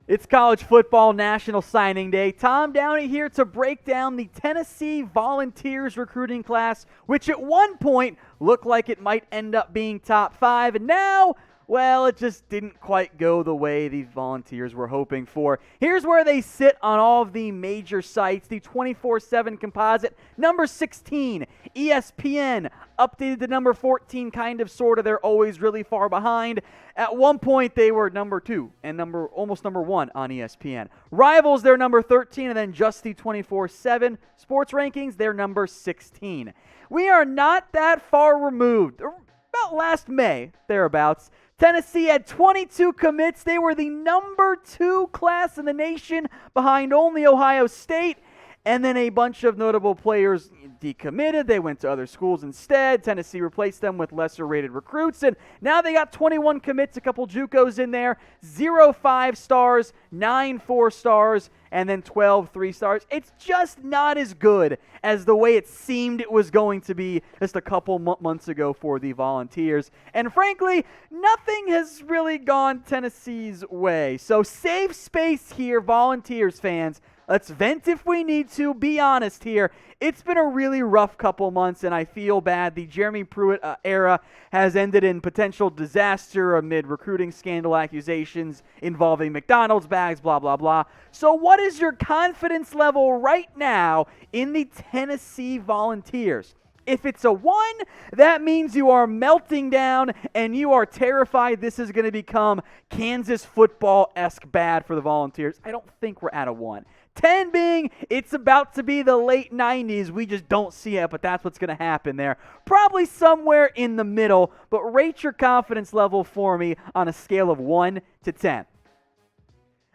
It's College Football National Signing Day. Tom Downey here to break down the Tennessee Volunteers recruiting class, which at one point looked like it might end up being top 5, and now, well, it just didn't quite go the way the Volunteers were hoping for. Here's where they sit on all of the major sites. The 24/7 composite, number 16. ESPN updated to number 14, kind of, sort of. They're always really far behind. At one point, they were number 2 and almost number 1 on ESPN. Rivals, they're number 13, and then just the 24/7 sports rankings, they're number 16. We are not that far removed. About last May, thereabouts, Tennessee had 22 commits. They were the number 2 class in the nation, behind only Ohio State. And then a bunch of notable players decommitted. They went to other schools instead. Tennessee replaced them with lesser-rated recruits. And now they got 21 commits, a couple JUCOs in there, 0 5-stars, 9 4-stars, and then 12 3-stars. It's just not as good as the way it seemed it was going to be just a couple months ago for the Volunteers. And frankly, nothing has really gone Tennessee's way. So safe space here, Volunteers fans. Let's vent if we need to. Be honest here. It's been a really rough couple months, and I feel bad. The Jeremy Pruitt era has ended in potential disaster amid recruiting scandal accusations involving McDonald's bags, blah, blah, blah. So what is your confidence level right now in the Tennessee Volunteers? If it's a 1, that means you are melting down and you are terrified this is going to become Kansas football-esque bad for the Volunteers. I don't think we're at a 1. 10 being, it's about to be the late 90s. We just don't see it, but that's what's going to happen there. Probably somewhere in the middle, but rate your confidence level for me on a scale of 1 to 10.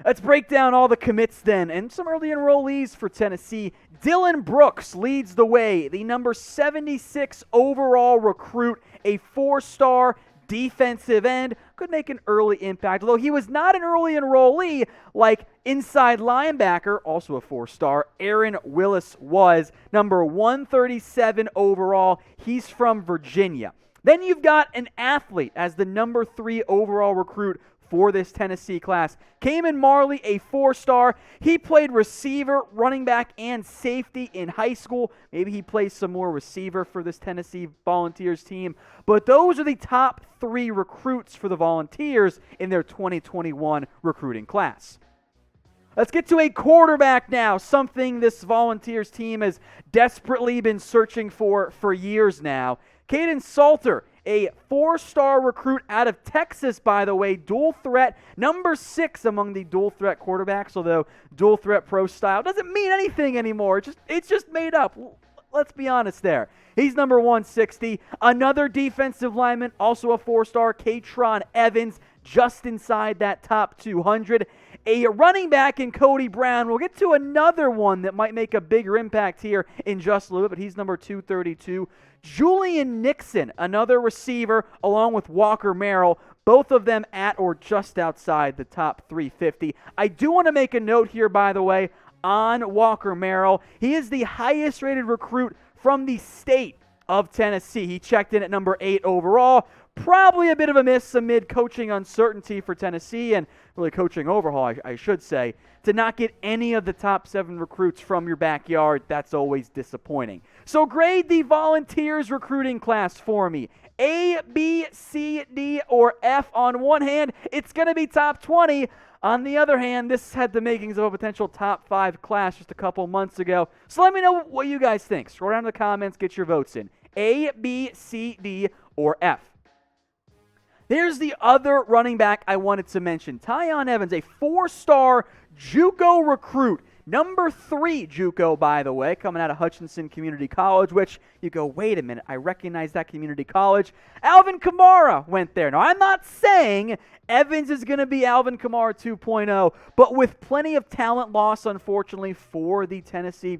Let's break down all the commits then, and some early enrollees for Tennessee. Dylan Brooks leads the way, the number 76 overall recruit, a 4-star defensive end. Could make an early impact, although he was not an early enrollee like inside linebacker, also a 4-star, Aaron Willis was, number 137 overall. He's from Virginia. Then you've got an athlete as the number 3 overall recruit for this Tennessee class. Kaemen Marley, a 4-star. He played receiver, running back, and safety in high school. Maybe he plays some more receiver for this Tennessee Volunteers team. But those are the top 3 recruits for the Volunteers in their 2021 recruiting class. Let's get to a quarterback now, something this Volunteers team has desperately been searching for years now. Kaidon Salter, a 4-star recruit out of Texas, by the way, dual threat, number 6 among the dual threat quarterbacks, although dual threat pro style doesn't mean anything anymore. It's just made up. Let's be honest there. He's number 160. Another defensive lineman, also a 4-star, Katron Evans, just inside that top 200. A running back in Cody Brown. We'll get to another one that might make a bigger impact here in just a little bit, but he's number 232. Julian Nixon, another receiver, along with Merrill, both of them at or just outside the top 350. I do want to make a note here, by the way, on Merrill. He is the highest rated recruit from the state of Tennessee. He checked in at number 8 overall. Probably a bit of a miss amid coaching uncertainty for Tennessee, and really coaching overhaul, I should say. To not get any of the top 7 recruits from your backyard, that's always disappointing. So grade the Volunteers recruiting class for me. A, B, C, D, or F. On one hand, it's going to be top 20. On the other hand, this had the makings of a potential top 5 class just a couple months ago. So let me know what you guys think. Scroll down to the comments, get your votes in. A, B, C, D, or F. Here's the other running back I wanted to mention. Tiyon Evans, a 4-star JUCO recruit. Number 3 JUCO, by the way, coming out of Hutchinson Community College, which you go, wait a minute, I recognize that community college. Alvin Kamara went there. Now, I'm not saying Evans is going to be Alvin Kamara 2.0, but with plenty of talent loss, unfortunately, for the Tennessee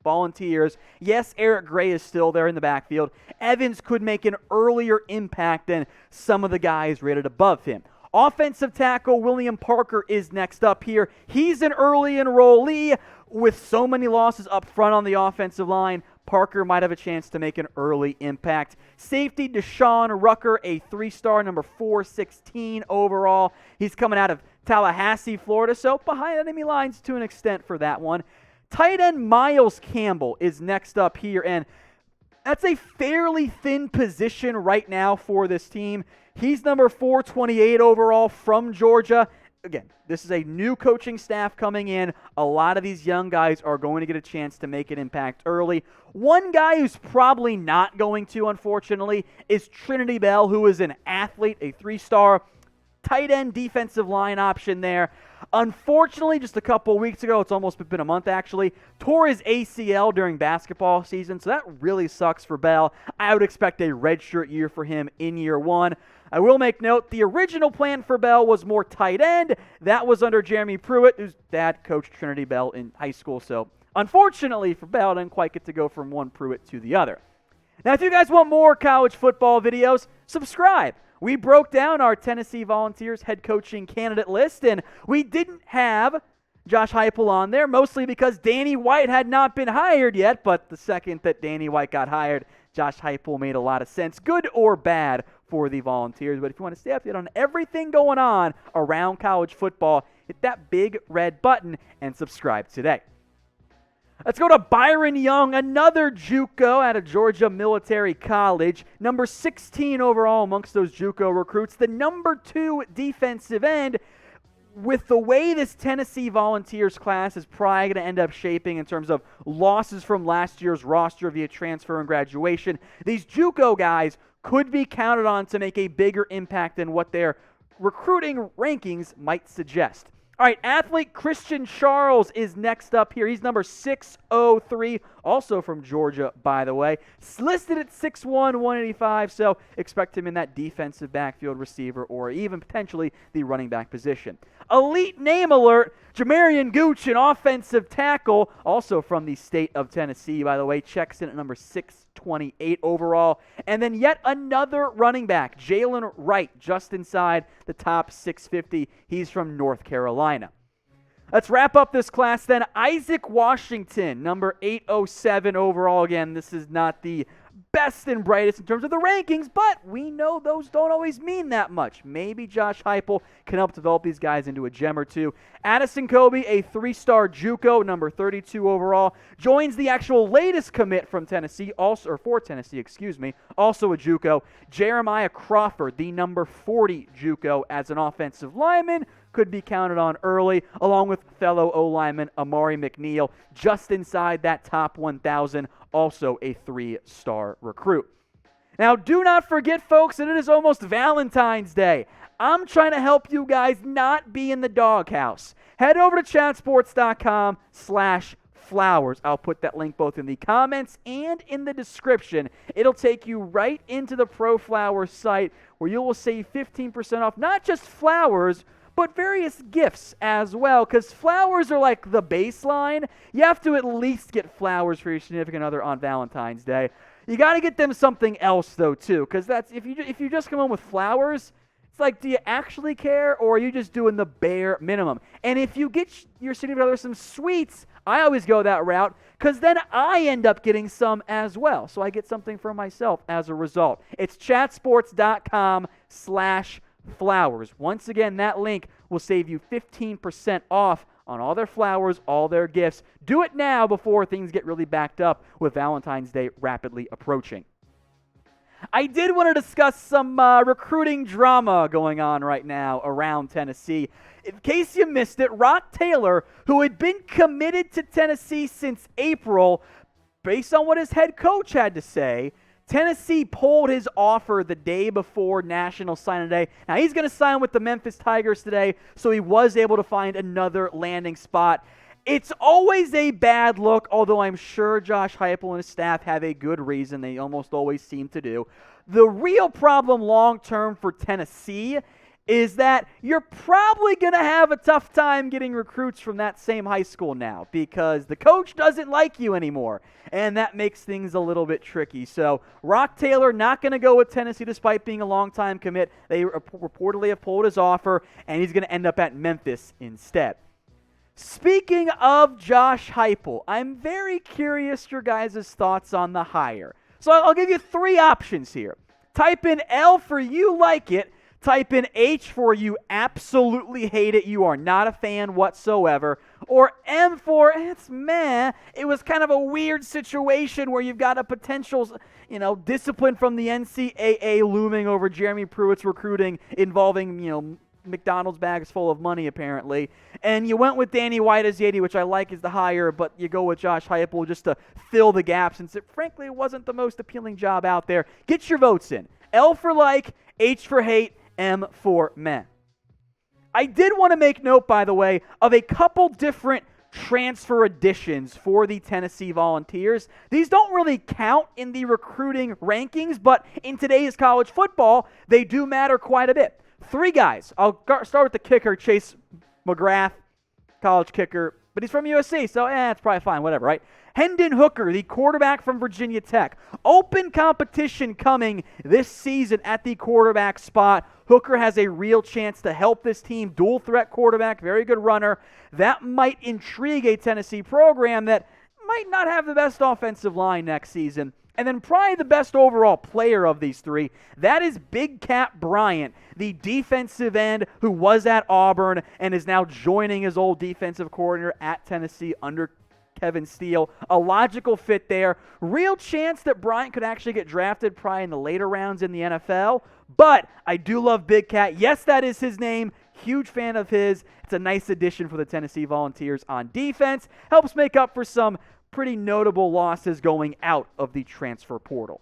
Volunteers. Yes, Eric Gray is still there in the backfield. Evans could make an earlier impact than some of the guys rated above him. Offensive tackle William Parker is next up here. He's an early enrollee with so many losses up front on the offensive line. Parker might have a chance to make an early impact. Safety Deshaun Rucker, a 3-star, number 416 overall. He's coming out of Tallahassee, Florida, so behind enemy lines to an extent for that one. Tight end Miles Campbell is next up here, and that's a fairly thin position right now for this team. He's number 428 overall from Georgia. Again, this is a new coaching staff coming in. A lot of these young guys are going to get a chance to make an impact early. One guy who's probably not going to, unfortunately, is Trinity Bell, who is an athlete, a 3-star tight end defensive line option there. Unfortunately, just a couple weeks ago, it's almost been a month actually, tore his ACL during basketball season, so that really sucks for Bell. I would expect a redshirt year for him in year one. I will make note, the original plan for Bell was more tight end. That was under Jeremy Pruitt, whose dad coached Trinity Bell in high school, so unfortunately for Bell, didn't quite get to go from one Pruitt to the other. Now, if you guys want more college football videos, subscribe. We broke down our Tennessee Volunteers head coaching candidate list, and we didn't have Josh Heupel on there, mostly because Danny White had not been hired yet, but the second that Danny White got hired, Josh Heupel made a lot of sense, good or bad, for the Volunteers. But if you want to stay updated on everything going on around college football, hit that big red button and subscribe today. Let's go to Byron Young, another JUCO out of Georgia Military College. Number 16 overall amongst those JUCO recruits. The number 2 defensive end. With the way this Tennessee Volunteers class is probably going to end up shaping in terms of losses from last year's roster via transfer and graduation, these JUCO guys could be counted on to make a bigger impact than what their recruiting rankings might suggest. All right, athlete Christian Charles is next up here. He's number 603, also from Georgia, by the way. Listed at 6'1", 185, so expect him in that defensive backfield receiver or even potentially the running back position. Elite name alert, Jamarian Gooch, an offensive tackle, also from the state of Tennessee, by the way, checks in at number 628 overall. And then yet another running back, Jalen Wright, just inside the top 650. He's from North Carolina. Let's wrap up this class then. Isaac Washington, number 807 overall. Again, this is not the best and brightest in terms of the rankings, but we know those don't always mean that much. Maybe Josh Heupel can help develop these guys into a gem or two. Addison Kobe, a 3-star JUCO, number 32 overall, joins the actual latest commit from Tennessee, also a JUCO. Jeremiah Crawford, the number 40 JUCO as an offensive lineman, could be counted on early, along with fellow O-lineman Amari McNeil, just inside that top 1,000, also a 3-star recruit. Now, do not forget, folks, that it is almost Valentine's Day. I'm trying to help you guys not be in the doghouse. Head over to chatsports.com/flowers. I'll put that link both in the comments and in the description. It'll take you right into the Pro Flowers site where you will save 15% off not just flowers, but various gifts as well, because flowers are like the baseline. You have to at least get flowers for your significant other on Valentine's Day. You got to get them something else, though, too, because that's if you just come home with flowers, it's like, do you actually care, or are you just doing the bare minimum? And if you get your significant other some sweets, I always go that route, because then I end up getting some as well, so I get something for myself as a result. It's chatsports.com/flowers. Once again, that link will save you 15% off on all their flowers, all their gifts. Do it now before things get really backed up with Valentine's Day rapidly approaching. I did want to discuss some recruiting drama going on right now around Tennessee. In case you missed it, Rock Taylor, who had been committed to Tennessee since April, based on what his head coach had to say, Tennessee pulled his offer the day before National Signing Day. Now, he's going to sign with the Memphis Tigers today, so he was able to find another landing spot. It's always a bad look, although I'm sure Josh Heupel and his staff have a good reason. They almost always seem to do. The real problem long-term for Tennessee is that you're probably going to have a tough time getting recruits from that same high school now because the coach doesn't like you anymore, and that makes things a little bit tricky. So Rock Taylor not going to go with Tennessee despite being a long-time commit. They reportedly have pulled his offer, and he's going to end up at Memphis instead. Speaking of Josh Heupel, I'm very curious your guys' thoughts on the hire. So I'll give you 3 options here. Type in L for you like it. Type in H for you absolutely hate it. You are not a fan whatsoever. Or M for it's meh. It was kind of a weird situation where you've got a potential, discipline from the NCAA looming over Jeremy Pruitt's recruiting involving, McDonald's bags full of money, apparently. And you went with Danny White as Yeti, which I like as the hire, but you go with Josh Heupel just to fill the gap since frankly, it wasn't the most appealing job out there. Get your votes in. L for like, H for hate, M for meh. I did want to make note, by the way, of a couple different transfer additions for the Tennessee Volunteers. These don't really count in the recruiting rankings, but in today's college football, they do matter quite a bit. 3 guys. I'll start with the kicker, Chase McGrath, college kicker, but he's from USC, so it's probably fine, whatever, right? Hendon Hooker, the quarterback from Virginia Tech. Open competition coming this season at the quarterback spot. Hooker has a real chance to help this team. Dual threat quarterback, very good runner. That might intrigue a Tennessee program that might not have the best offensive line next season. And then probably the best overall player of these 3, that is Big Cat Bryant, the defensive end who was at Auburn and is now joining his old defensive coordinator at Tennessee under Kevin Steele. A logical fit there. Real chance that Bryant could actually get drafted probably in the later rounds in the NFL. But I do love Big Cat. Yes, that is his name. Huge fan of his. It's a nice addition for the Tennessee Volunteers on defense. Helps make up for some pretty notable losses going out of the transfer portal.